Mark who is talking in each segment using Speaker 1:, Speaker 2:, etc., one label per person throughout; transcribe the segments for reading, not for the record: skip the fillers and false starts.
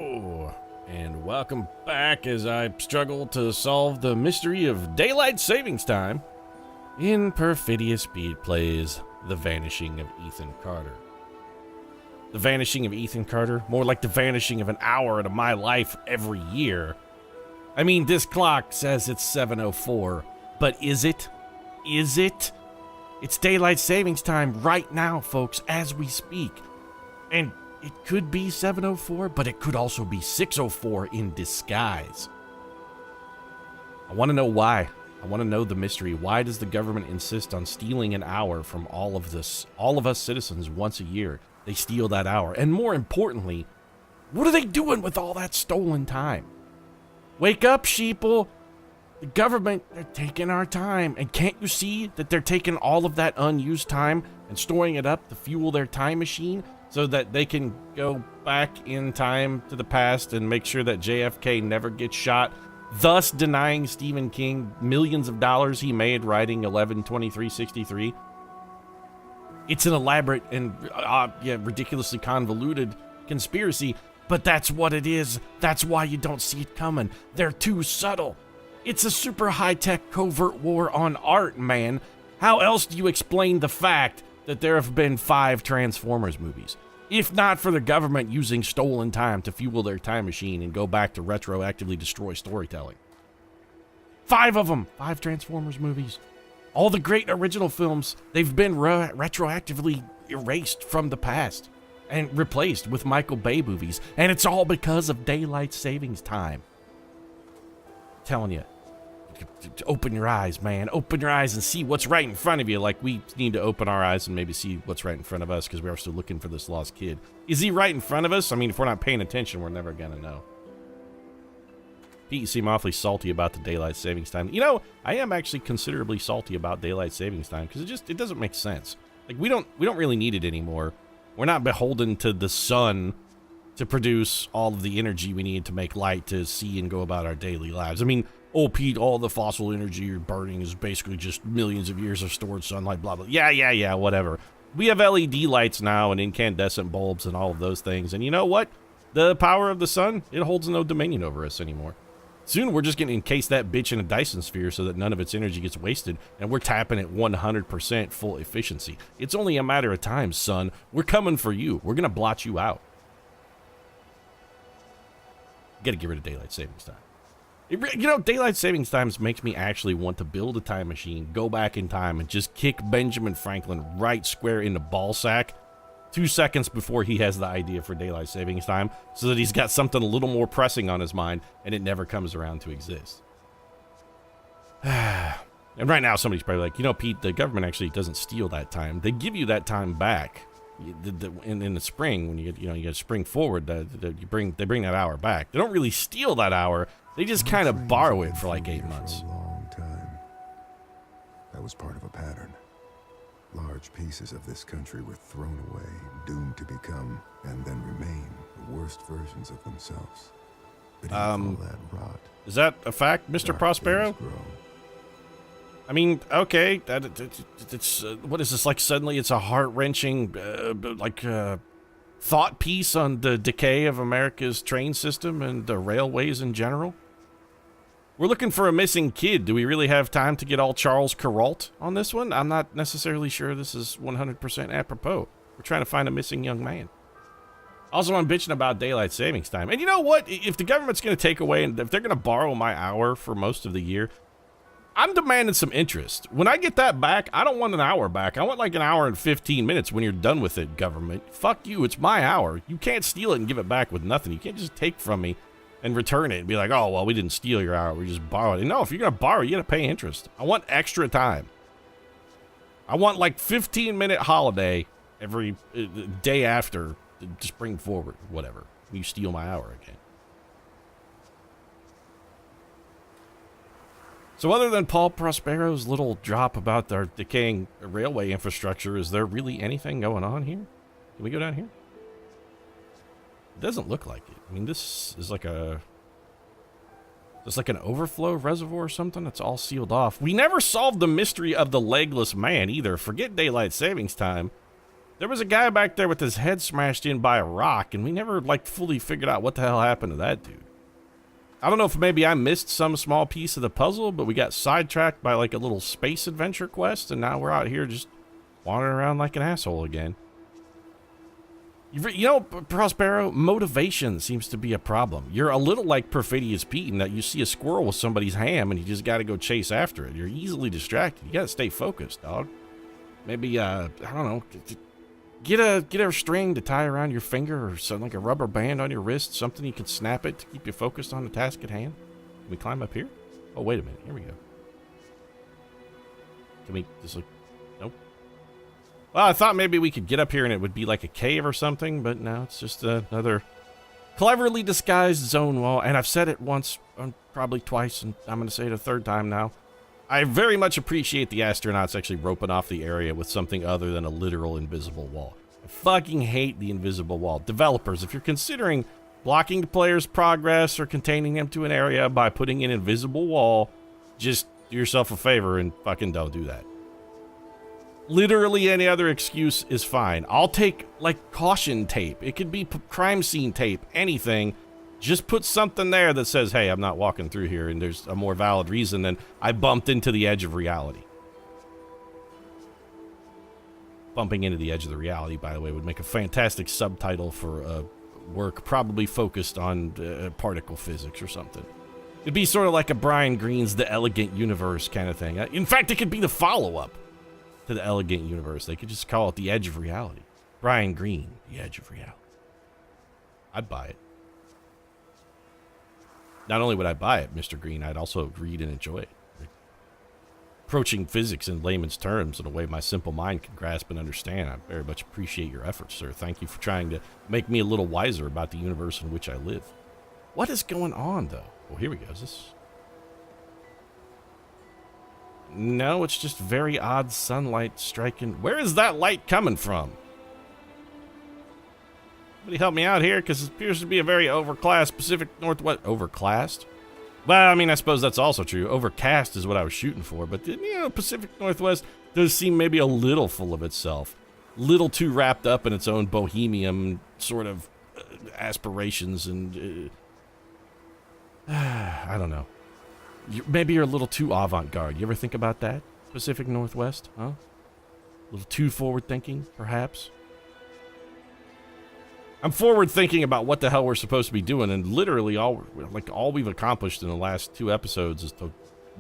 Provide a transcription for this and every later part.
Speaker 1: Hello, and welcome back as I struggle to solve the mystery of daylight savings time in Perfidious Speed plays The Vanishing of Ethan Carter. The Vanishing of Ethan Carter, more like the vanishing of an hour out of my life every year. I mean, this clock says it's 7:04, but is it? Is it? It's daylight savings time right now, folks, as we speak. And it could be 7:04, but it could also be 6:04 in disguise. I want to know why. I want to know the mystery. Why does the government insist on stealing an hour from all of us citizens once a year? They steal that hour. And more importantly, what are they doing with all that stolen time? Wake up, sheeple. The government, they're taking our time. And can't you see that they're taking all of that unused time and storing it up to fuel their time machine so that they can go back in time to the past and make sure that JFK never gets shot, thus denying Stephen King millions of dollars he made writing 11/23/63? It's an elaborate and ridiculously convoluted conspiracy, but that's what it is. That's why you don't see it coming. They're too subtle. It's a super high-tech covert war on art, man. How else do you explain the fact that there have been 5 Transformers movies? If not for the government using stolen time to fuel their time machine and go back to retroactively destroy storytelling. 5 of them! 5 Transformers movies. All the great original films, they've been retroactively erased from the past and replaced with Michael Bay movies. And it's all because of daylight savings time. I'm telling you. Open your eyes, man. Open your eyes and see what's right in front of you. Like we need to open our eyes and maybe see what's right in front of us because we are still looking for this lost kid. Is he right in front of us? I mean, if we're not paying attention, we're never going to know. Pete, you seem awfully salty about the daylight savings time. You know, I am actually considerably salty about daylight savings time because it doesn't make sense. Like we don't really need it anymore. We're not beholden to the sun to produce all of the energy we need to make light to see and go about our daily lives. I mean, oh, Pete, all the fossil energy you're burning is basically just millions of years of stored sunlight, blah, blah. Yeah, whatever. We have LED lights now and incandescent bulbs and all of those things. And you know what? The power of the sun, it holds no dominion over us anymore. Soon we're just going to encase that bitch in a Dyson sphere so that none of its energy gets wasted, and we're tapping at 100% full efficiency. It's only a matter of time, son. We're coming for you. We're going to blot you out. Got to get rid of daylight savings time. You know, daylight savings times makes me actually want to build a time machine, go back in time, and just kick Benjamin Franklin right square in the ball sack 2 seconds before he has the idea for daylight savings time, so that he's got something a little more pressing on his mind, and it never comes around to exist. And right now, somebody's probably like, you know, Pete, the government actually doesn't steal that time. They give you that time back. In the spring, when you get spring forward, they bring that hour back. They don't really steal that hour. They just kind of borrow it for like 8 months.
Speaker 2: For a long time. That was part of a pattern. Large pieces of this country were thrown away, doomed to become, and then remain, the worst versions of themselves. But all that rot,
Speaker 1: is that a fact, Mr. Prospero? I mean, okay, it's what is this, like suddenly it's a heart-wrenching, thought piece on the decay of America's train system and the railways in general? We're looking for a missing kid. Do we really have time to get all Charles Kuralt on this one? I'm not necessarily sure this is 100% apropos. We're trying to find a missing young man. Also, I'm bitching about daylight savings time. And you know what? If the government's going to take away, and if they're going to borrow my hour for most of the year, I'm demanding some interest. When I get that back, I don't want an hour back. I want like an hour and 15 minutes when you're done with it, government. Fuck you, it's my hour. You can't steal it and give it back with nothing. You can't just take from me and return it and be like, oh, well, we didn't steal your hour. We just borrowed it. No, if you're going to borrow, you got to pay interest. I want extra time. I want like 15-minute holiday every day after to spring forward, whatever. You steal my hour again. So other than Paul Prospero's little drop about their decaying railway infrastructure, is there really anything going on here? Can we go down here? It doesn't look like it. I mean, this is like an overflow reservoir or something that's all sealed off. We never solved the mystery of the legless man either. Forget daylight savings time. There was a guy back there with his head smashed in by a rock, and we never, like, fully figured out what the hell happened to that dude. I don't know if maybe I missed some small piece of the puzzle, but we got sidetracked by, like, a little space adventure quest, and now we're out here just wandering around like an asshole again. You know, Prospero, motivation seems to be a problem. You're a little like Perfidious Pete in that you see a squirrel with somebody's ham, and you just got to go chase after it. You're easily distracted. You got to stay focused, dog. Maybe, I don't know, get a string to tie around your finger or something, like a rubber band on your wrist, something you can snap it to keep you focused on the task at hand. Can we climb up here? Oh, wait a minute. Here we go. Can we just, like, nope. Well, I thought maybe we could get up here and it would be like a cave or something, but no, it's just another cleverly disguised zone wall. And I've said it once, probably twice, and I'm going to say it a third time now. I very much appreciate the astronauts actually roping off the area with something other than a literal invisible wall. I fucking hate the invisible wall. Developers, if you're considering blocking the player's progress or containing them to an area by putting an invisible wall, just do yourself a favor and fucking don't do that. Literally any other excuse is fine. I'll take, like, caution tape. It could be crime scene tape, anything. Just put something there that says, hey, I'm not walking through here, and there's a more valid reason than I bumped into the edge of reality. Bumping into the edge of the reality, by the way, would make a fantastic subtitle for a work probably focused on particle physics or something. It'd be sort of like a Brian Greene's The Elegant Universe kind of thing. In fact, it could be the follow-up to The Elegant Universe. They could just call it The Edge of Reality. Brian Greene, The Edge of Reality. I'd buy it. Not only would I buy it, Mr. Green, I'd also read and enjoy it. Approaching physics in layman's terms in a way my simple mind can grasp and understand. I very much appreciate your efforts, sir. Thank you for trying to make me a little wiser about the universe in which I live. What is going on, though? Well, here we go. Is this... No, it's just very odd sunlight striking. Where is that light coming from? Somebody help me out here, because it appears to be a very overclassed Pacific Northwest... Overclassed? Well, I mean, I suppose that's also true. Overcast is what I was shooting for, but, you know, Pacific Northwest does seem maybe a little full of itself. Little too wrapped up in its own bohemian sort of aspirations and... I don't know. Maybe you're a little too avant-garde. You ever think about that? Pacific Northwest, huh? A little too forward-thinking, perhaps? I'm forward-thinking about what the hell we're supposed to be doing, and literally all we've accomplished in the last 2 episodes is to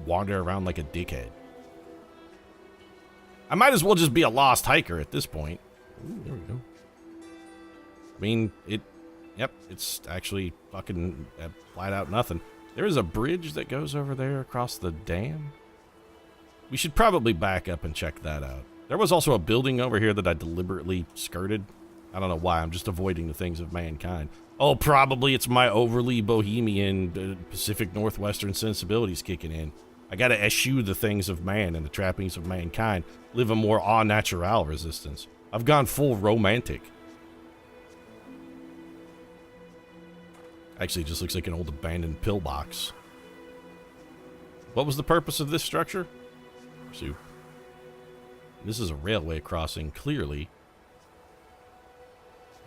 Speaker 1: wander around like a dickhead. I might as well just be a lost hiker at this point. Ooh, there we go. I mean, it's actually fucking flat out nothing. There is a bridge that goes over there across the dam. We should probably back up and check that out. There was also a building over here that I deliberately skirted. I don't know why. I'm just avoiding the things of mankind. Oh, probably it's my overly bohemian Pacific Northwestern sensibilities kicking in. I gotta eschew the things of man and the trappings of mankind. Live a more au naturel resistance. I've gone full romantic. Actually, it just looks like an old abandoned pillbox. What was the purpose of this structure? Pursue. This is a railway crossing, clearly.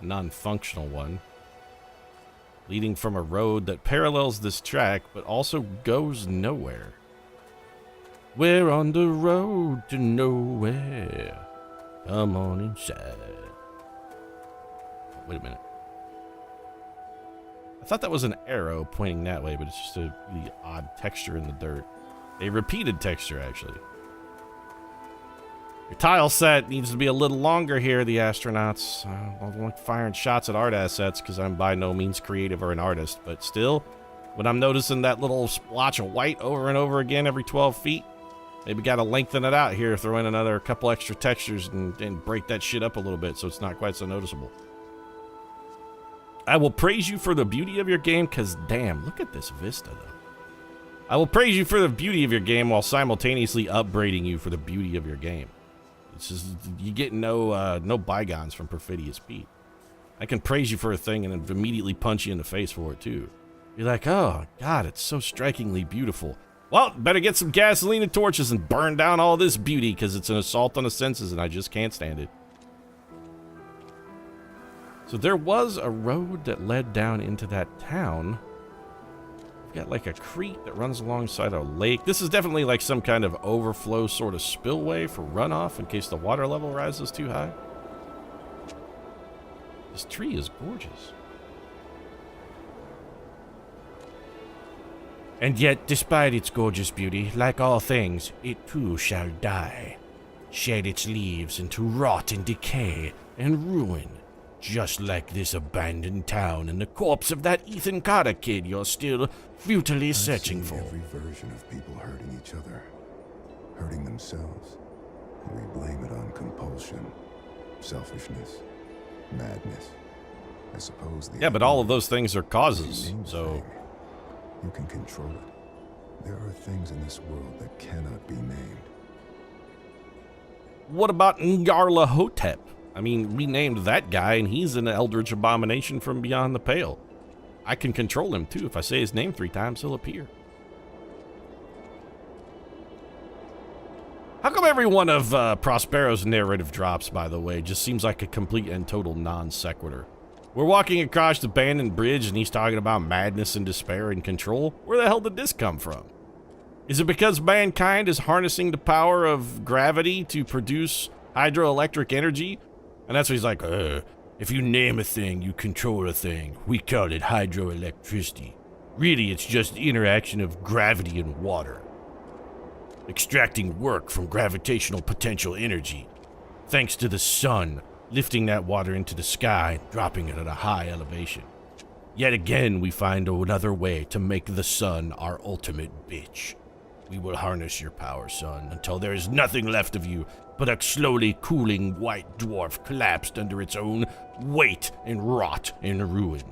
Speaker 1: A non-functional one. Leading from a road that parallels this track, but also goes nowhere. We're on the road to nowhere. Come on inside. Wait a minute. I thought that was an arrow pointing that way, but it's just a really odd texture in the dirt. A repeated texture, actually. Your tile set needs to be a little longer here, the astronauts. I don't like firing shots at art assets because I'm by no means creative or an artist, but still, when I'm noticing that little splotch of white over and over again every 12 feet, maybe got to lengthen it out here, throw in another couple extra textures and break that shit up a little bit so it's not quite so noticeable. I will praise you for the beauty of your game, because damn, look at this vista, though. I will praise you for the beauty of your game while simultaneously upbraiding you for the beauty of your game. It's just, you get no bygones from Perfidious Pete. I can praise you for a thing and then immediately punch you in the face for it, too. You're like, oh, God, it's so strikingly beautiful. Well, better get some gasoline and torches and burn down all this beauty, because it's an assault on the senses, and I just can't stand it. So there was a road that led down into that town. We've got like a creek that runs alongside a lake. This is definitely like some kind of overflow sort of spillway for runoff in case the water level rises too high. This tree is gorgeous. And yet, despite its gorgeous beauty, like all things, it too shall die. Shed its leaves into rot and decay and ruin. Just like this abandoned town and the corpse of that Ethan Carter kid you're still futilely searching for.
Speaker 2: Every version of people hurting each other, hurting themselves. And we blame it on compulsion, selfishness, madness. I suppose the...
Speaker 1: Yeah, but all of those things are causes, so...
Speaker 2: You can control it. There are things in this world that cannot be named.
Speaker 1: What about Ngarla Hotep? I mean, we named that guy, and he's an eldritch abomination from beyond the pale. I can control him, too. If I say his name 3 times, he'll appear. How come every one of Prospero's narrative drops, by the way, just seems like a complete and total non sequitur? We're walking across the abandoned bridge, and he's talking about madness and despair and control. Where the hell did this come from? Is it because mankind is harnessing the power of gravity to produce hydroelectric energy? And that's what he's like, if you name a thing, you control a thing. We call it hydroelectricity. Really, it's just the interaction of gravity and water. Extracting work from gravitational potential energy. Thanks to the sun, lifting that water into the sky, dropping it at a high elevation. Yet again, we find another way to make the sun our ultimate bitch. We will harness your power, son, until there is nothing left of you but a slowly cooling white dwarf collapsed under its own weight and rot and ruin.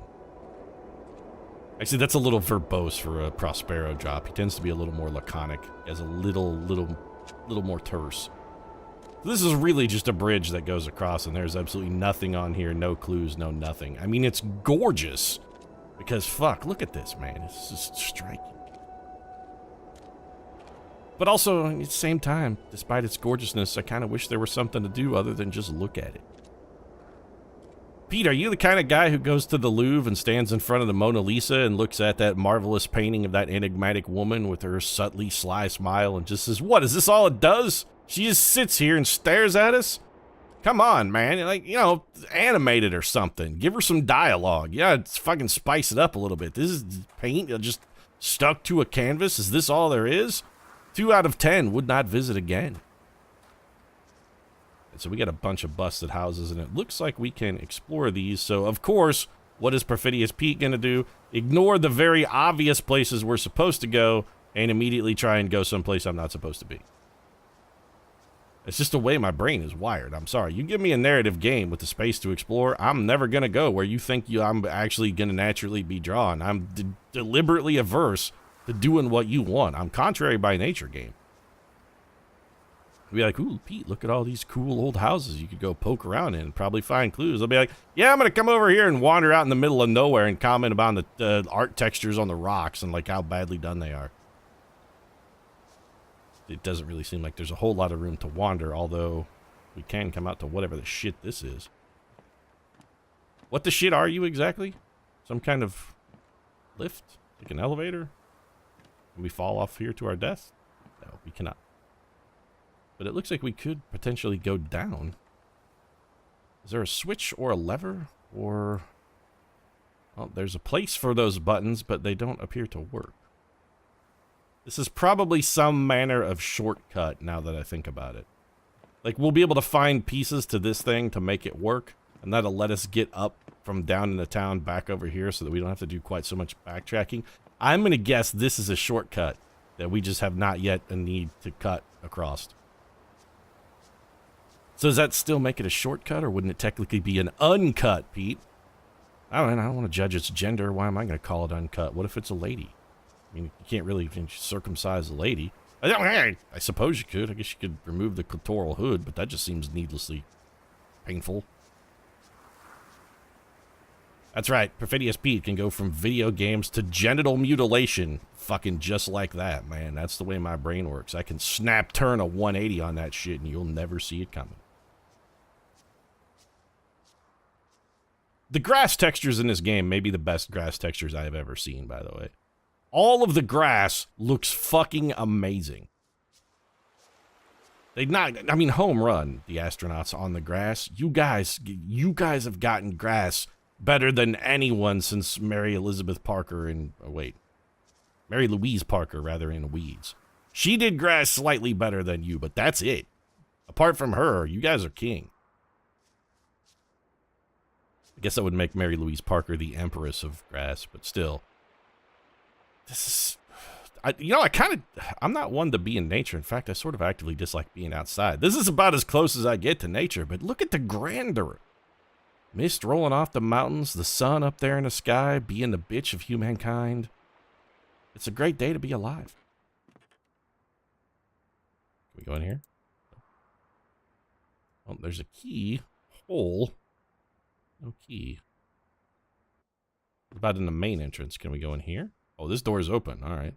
Speaker 1: Actually, that's a little verbose for a Prospero drop. He tends to be a little more laconic, as a little more terse. This is really just a bridge that goes across, and there's absolutely nothing on here, no clues, no nothing. I mean, it's gorgeous, because fuck, look at this, man. It's just striking. But also, at the same time, despite its gorgeousness, I kind of wish there was something to do other than just look at it. Pete, are you the kind of guy who goes to the Louvre and stands in front of the Mona Lisa and looks at that marvelous painting of that enigmatic woman with her subtly sly smile and just says, what, is this all it does? She just sits here and stares at us? Come on, man. Like, you know, animate it or something. Give her some dialogue. Yeah, it's fucking spice it up a little bit. This is paint just stuck to a canvas. Is this all there is? 2 out of 10 would not visit again. And so we got a bunch of busted houses, and it looks like we can explore these. So, of course, what is Perfidious Pete going to do? Ignore the very obvious places we're supposed to go and immediately try and go someplace I'm not supposed to be. It's just the way my brain is wired. I'm sorry. You give me a narrative game with the space to explore, I'm never going to go where you think I'm actually going to naturally be drawn. I'm deliberately averse to doing what you want. I'm contrary by nature game. Be like, ooh, Pete, look at all these cool old houses you could go poke around in and probably find clues. I'll be like, yeah, I'm going to come over here and wander out in the middle of nowhere and comment about the art textures on the rocks and like how badly done they are. It doesn't really seem like there's a whole lot of room to wander, although we can come out to whatever the shit this is. What the shit are you exactly? Some kind of lift? Like an elevator? Can we fall off here to our death? No, we cannot. But it looks like we could potentially go down. Is there a switch or a lever? Or... well, there's a place for those buttons, but they don't appear to work. This is probably some manner of shortcut now that I think about it. Like, we'll be able to find pieces to this thing to make it work, and that'll let us get up from down in the town back over here so that we don't have to do quite so much backtracking. I'm going to guess this is a shortcut that we just have not yet a need to cut across. So does that still make it a shortcut, or wouldn't it technically be an uncut, Pete? I don't want to judge its gender. Why am I going to call it uncut? What if it's a lady? I mean, you can't really circumcise a lady. I suppose you could. I guess you could remove the clitoral hood, but that just seems needlessly painful. That's right. Perfidious Pete can go from video games to genital mutilation. Fucking just like that, man. That's the way my brain works. I can turn a 180 on that shit, and you'll never see it coming. The grass textures in this game may be the best grass textures I have ever seen, by the way. All of the grass looks fucking amazing. Home run, the astronauts on the grass. You guys have gotten grass better than anyone since Mary Louise Parker, rather, in Weeds. She did grass slightly better than you, but that's it. Apart from her, you guys are king. I guess that would make Mary Louise Parker the empress of grass, but still. This is... I'm not one to be in nature. In fact, I sort of actively dislike being outside. This is about as close as I get to nature, but look at the grandeur. Mist rolling off the mountains, the sun up there in the sky, being the bitch of humankind. It's a great day to be alive. Can we go in here? Oh, there's a key. Hole. No key. What about in the main entrance? Can we go in here? Oh, this door is open. All right.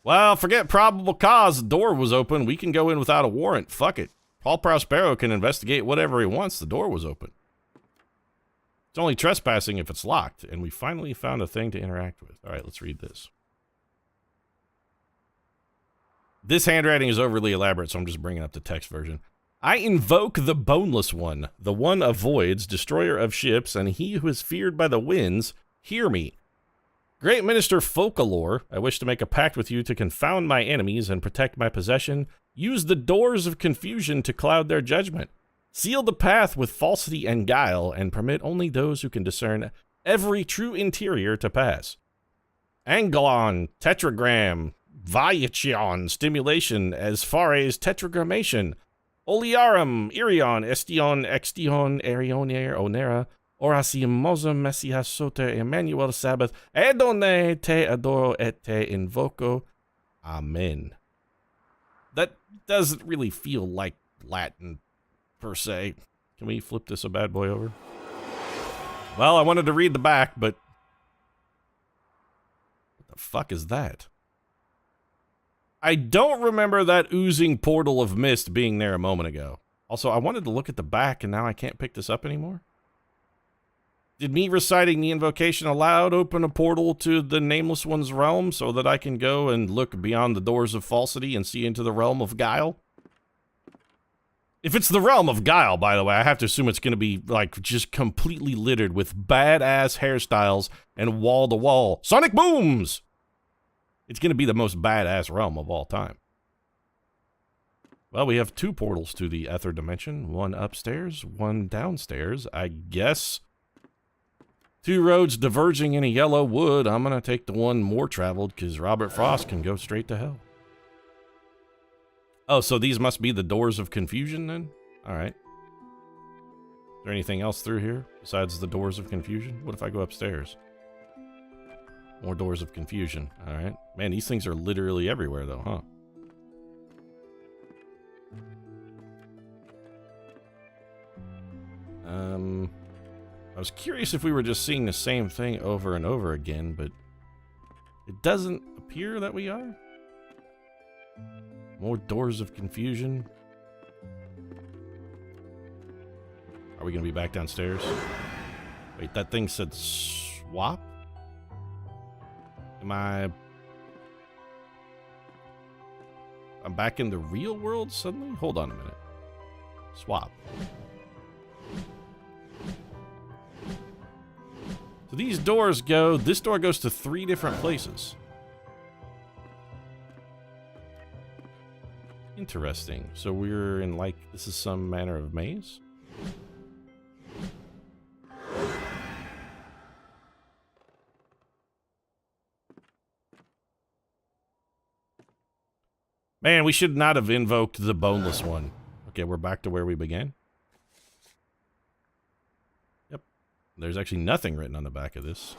Speaker 1: Well, forget probable cause. The door was open. We can go in without a warrant. Fuck it. Paul Prospero can investigate whatever he wants. The door was open. It's only trespassing if it's locked. And we finally found a thing to interact with. All right, let's read this. This handwriting is overly elaborate, so I'm just bringing up the text version. I invoke the Boneless One. The one avoids, destroyer of ships, and he who is feared by the winds. Hear me. Great Minister Folklore, I wish to make a pact with you to confound my enemies and protect my possession. Use the doors of confusion to cloud their judgment. Seal the path with falsity and guile, and permit only those who can discern every true interior to pass. Anglon, tetragram, Vayachion, stimulation, as far as tetragrammation. Oliarum, Irion, Estion, Extion, Arionair, Onera, Orasiemosum, Messias Soter, Emmanuel Sabbath, Adonai te adoro et te invoco. Amen. That doesn't really feel like Latin, per se. Can we flip this a bad boy over? Well, I wanted to read the back, but... what the fuck is that? I don't remember that oozing portal of mist being there a moment ago. Also, I wanted to look at the back, and now I can't pick this up anymore. Did me reciting the invocation aloud open a portal to the Nameless One's realm so that I can go and look beyond the doors of falsity and see into the realm of guile? If it's the realm of guile, by the way, I have to assume it's going to be, like, just completely littered with badass hairstyles and wall-to-wall sonic booms! It's going to be the most badass realm of all time. Well, we have two portals to the Ether Dimension. One upstairs, one downstairs. I guess two roads diverging in a yellow wood. I'm going to take the one more traveled because Robert Frost can go straight to hell. Oh, so these must be the doors of confusion then? All right. Is there anything else through here besides the doors of confusion? What if I go upstairs? More doors of confusion. All right. Man, these things are literally everywhere, though, huh? I was curious if we were just seeing the same thing over and over again, but it doesn't appear that we are. More doors of confusion. Are we going to be back downstairs? Wait, that thing said swap? I'm back in the real world suddenly? Hold on a minute. Swap. So these doors go... this door goes to 3 different places. Interesting. So we're in, like, this is some manner of maze? Man, we should not have invoked the Boneless One. Okay, we're back to where we began. Yep. There's actually nothing written on the back of this.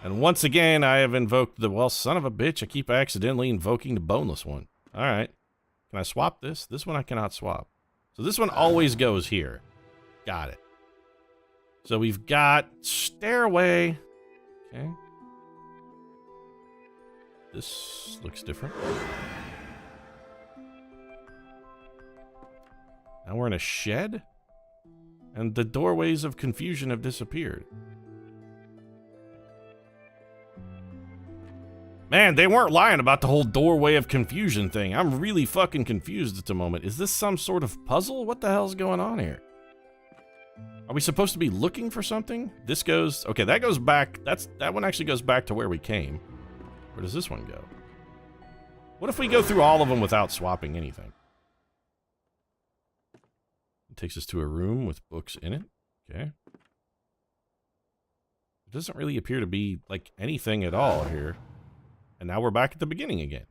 Speaker 1: And once again, I have invoked the... well, son of a bitch, I keep accidentally invoking the Boneless One. Alright. Can I swap this? This one I cannot swap. So this one always goes here. Got it. So we've got stairway. Okay. This looks different. Now we're in a shed? And the doorways of confusion have disappeared. Man, they weren't lying about the whole doorway of confusion thing. I'm really fucking confused at the moment. Is this some sort of puzzle? What the hell's going on here? Are we supposed to be looking for something? This goes... Okay, that goes back... That one actually goes back to where we came. Where does this one go? What if we go through all of them without swapping anything? It takes us to a room with books in it. Okay. It doesn't really appear to be, like, anything at all here. And now we're back at the beginning again.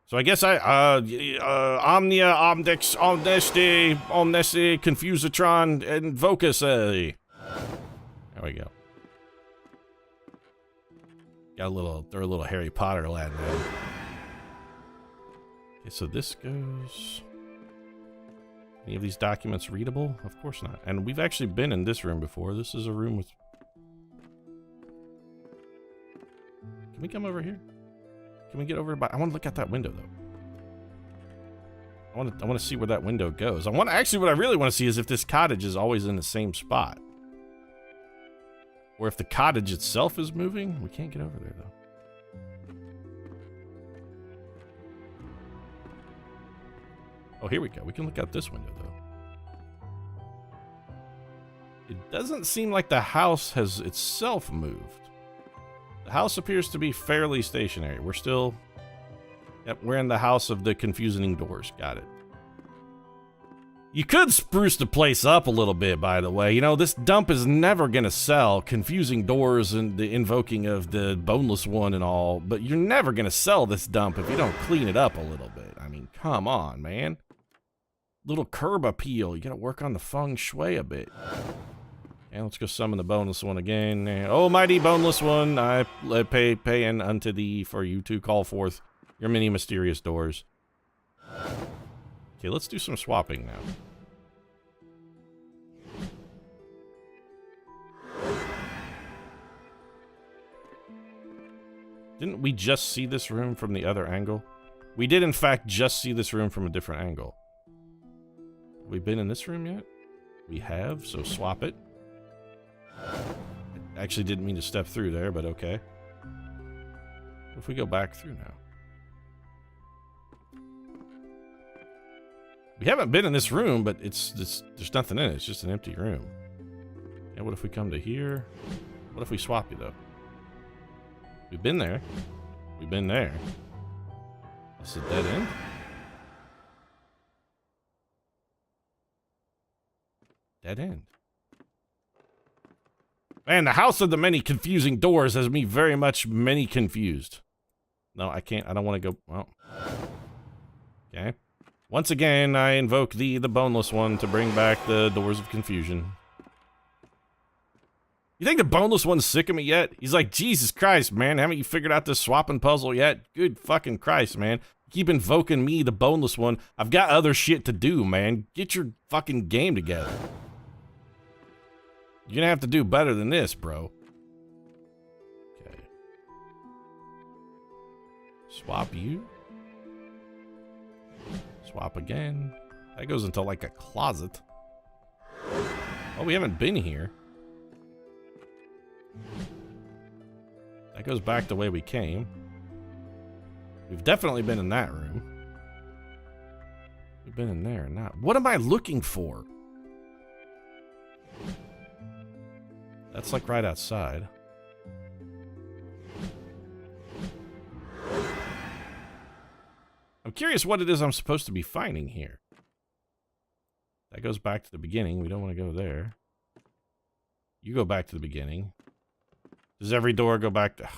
Speaker 1: So I guess Omnia, Omdex, Omnesti, Omnesti, Confusatron, and Vocus. There we go. Got a little, they're a little Harry Potter lad now. Okay, so this goes... Any of these documents readable? Of course not. And we've actually been in this room before. This is a room with... Can we come over here? Can we get over by... I want to look out that window, though. I want to see where that window goes. Actually, what I really want to see is if this cottage is always in the same spot. Or if the cottage itself is moving. We can't get over there, though. Oh, here we go. We can look out this window, though. It doesn't seem like the house has itself moved. The house appears to be fairly stationary. We're still... Yep, we're in the house of the confusing doors. Got it. You could spruce the place up a little bit, by the way. You know, this dump is never going to sell. Confusing doors and the invoking of the boneless one and all. But you're never going to sell this dump if you don't clean it up a little bit. I mean, come on, man. Little curb appeal. You got to work on the feng shui a bit. And let's go summon the boneless one again. Oh, mighty boneless one, I pay unto thee for you to call forth your many mysterious doors. Okay, let's do some swapping now. Didn't we just see this room from the other angle? We did, in fact, just see this room from a different angle. Have we been in this room yet? We have, so swap it. I actually didn't mean to step through there, but okay. What if we go back through now? We haven't been in this room, but there's nothing in it. It's just an empty room. And what if we come to here? What if we swap you, though? We've been there. We've been there. This is a dead end? Dead end. Man, the house of the many confusing doors has me very much many confused. No, I can't. I don't want to go. Well. Okay. Once again, I invoke thee, the boneless one, to bring back the doors of confusion. You think the boneless one's sick of me yet? He's like, Jesus Christ, man, haven't you figured out this swapping puzzle yet? Good fucking Christ, man. Keep invoking me, the boneless one. I've got other shit to do, man. Get your fucking game together. You're gonna have to do better than this, bro. Okay. Swap you. Swap again. That goes into like a closet. Oh, we haven't been here. That goes back the way we came. We've definitely been in that room. We've been in there and not. What am I looking for? That's like right outside. I'm curious what it is I'm supposed to be finding here. That goes back to the beginning. We don't want to go there. You go back to the beginning. Does every door go back to...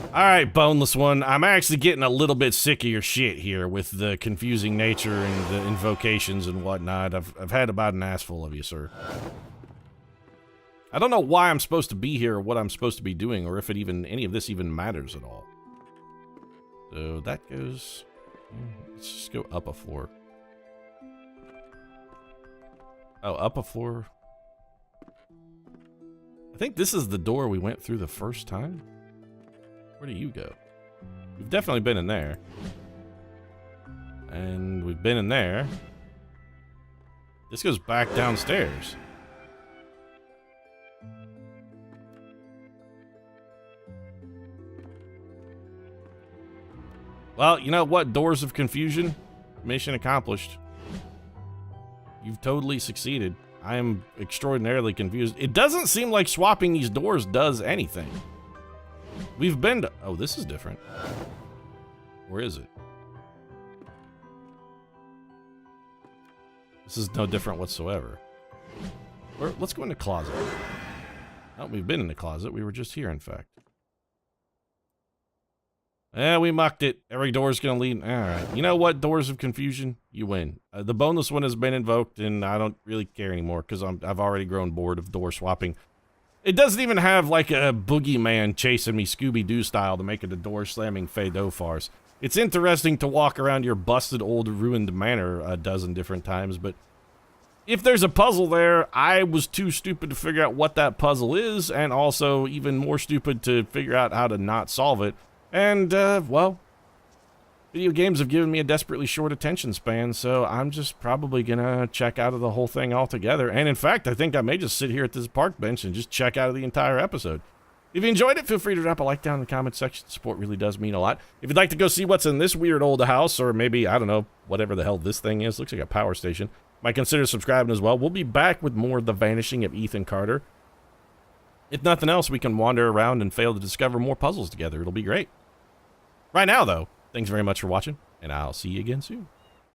Speaker 1: Alright, boneless one. I'm actually getting a little bit sick of your shit here with the confusing nature and the invocations and whatnot. I've had about an ass full of you, sir. I don't know why I'm supposed to be here or what I'm supposed to be doing or if it even any of this even matters at all. So that goes... Let's just go up a floor. Oh, up a floor. I think this is the door we went through the first time. Where do you go? We've definitely been in there. And we've been in there. This goes back downstairs. Well, you know what? Doors of confusion. Mission accomplished. You've totally succeeded. I am extraordinarily confused. It doesn't seem like swapping these doors does anything. We've been to... Oh, this is different. Where is it? This is no different whatsoever. Let's go in the closet. Oh, we've been in the closet. We were just here, in fact. We mucked it. Every door's gonna lead... Alright. You know what? Doors of confusion, you win. The boneless one has been invoked, and I don't really care anymore, because I've already grown bored of door swapping. It doesn't even have, like, a boogeyman chasing me Scooby-Doo style to make it a door-slamming Fado farce. It's interesting to walk around your busted old ruined manor a dozen different times, but if there's a puzzle there, I was too stupid to figure out what that puzzle is, and also even more stupid to figure out how to not solve it. And, well, video games have given me a desperately short attention span, so I'm just probably gonna check out of the whole thing altogether. And in fact, I think I may just sit here at this park bench and just check out of the entire episode. If you enjoyed it, feel free to drop a like down in the comment section. Support really does mean a lot. If you'd like to go see what's in this weird old house, or maybe, I don't know, whatever the hell this thing is, looks like a power station, might consider subscribing as well. We'll be back with more of The Vanishing of Ethan Carter. If nothing else, we can wander around and fail to discover more puzzles together. It'll be great. Right now, though, thanks very much for watching, and I'll see you again soon.